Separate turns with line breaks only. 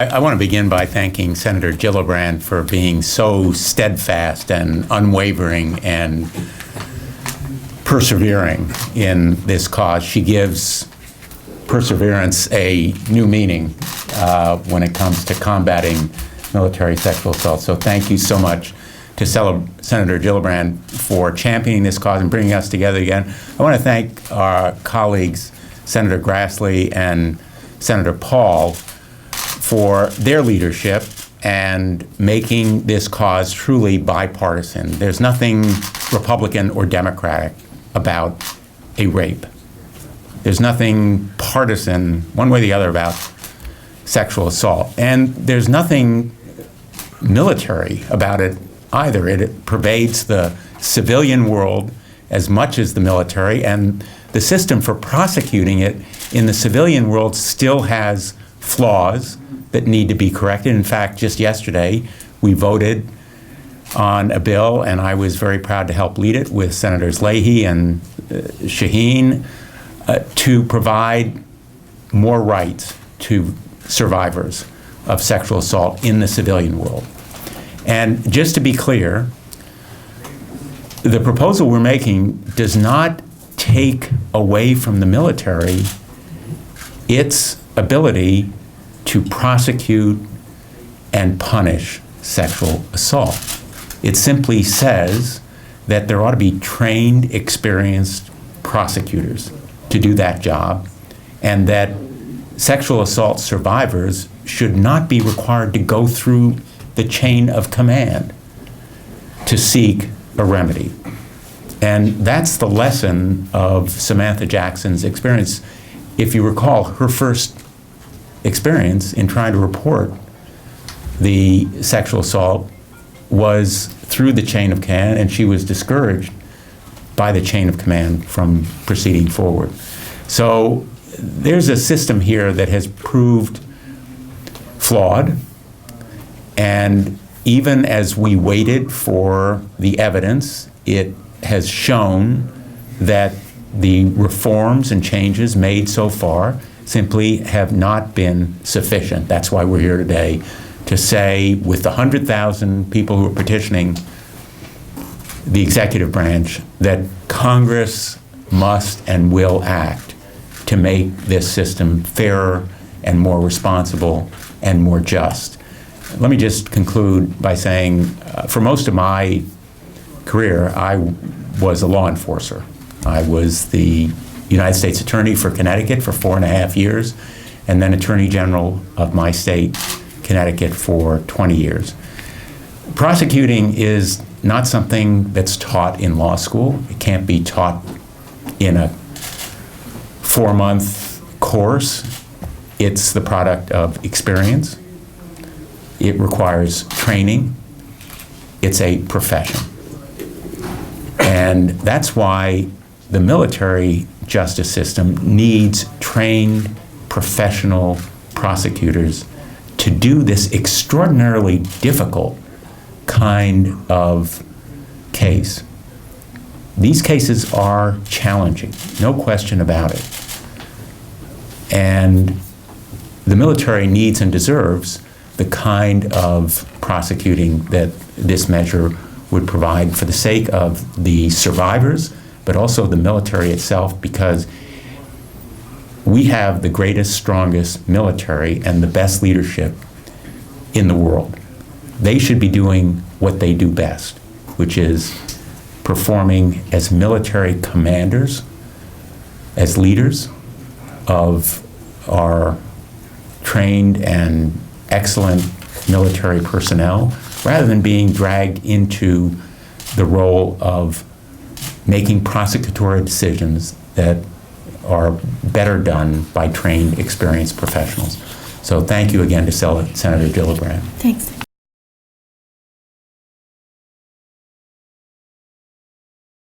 I want to begin by thanking Senator Gillibrand for being so steadfast and unwavering and persevering in this cause. She gives perseverance a new meaning when it comes to combating military sexual assault. So thank you so much to Senator Gillibrand for championing this cause and bringing us together again. I want to thank our colleagues, Senator Grassley and Senator Paul, for their leadership and making this cause truly bipartisan. There's nothing Republican or Democratic about a rape. There's nothing partisan, one way or the other, about sexual assault. And there's nothing military about it either. It pervades the civilian world as much as the military, and the system for prosecuting it in the civilian world still has flaws that need to be corrected. In fact, just yesterday, we voted on a bill, and I was very proud to help lead it with Senators Leahy and Shaheen, to provide more rights to survivors of sexual assault in the civilian world. And just to be clear, the proposal we're making does not take away from the military its ability to prosecute and punish sexual assault. It simply says that there ought to be trained, experienced prosecutors to do that job, and that sexual assault survivors should not be required to go through the chain of command to seek a remedy. And that's the lesson of Samantha Jackson's experience. If you recall, her first experience in trying to report the sexual assault was through the chain of command, and she was discouraged by the chain of command from proceeding forward. So there's a system here that has proved flawed, and even as we waited for the evidence, it has shown that the reforms and changes made so far simply have not been sufficient. That's why we're here today, to say, with the 100,000 people who are petitioning the executive branch, that Congress must and will act to make this system fairer and more responsible and more just. Let me just conclude by saying, for most of my career, I was a law enforcer. I was the United States Attorney for Connecticut for 4.5 years, and then Attorney General of my state, Connecticut, for 20 years. Prosecuting is not something that's taught in law school. It can't be taught in a 4-month course. It's the product of experience. It requires training. It's a profession. And that's why the military justice system needs trained professional prosecutors to do this extraordinarily difficult kind of case. These cases are challenging, no question about it. And the military needs and deserves the kind of prosecuting that this measure would provide for the sake of the survivors, but also the military itself, because we have the greatest, strongest military and the best leadership in the world. They should be doing what they do best, which is performing as military commanders, as leaders of our trained and excellent military personnel, rather than being dragged into the role of making prosecutorial decisions that are better done by trained, experienced professionals. So thank you again to Senator Gillibrand.
Thanks.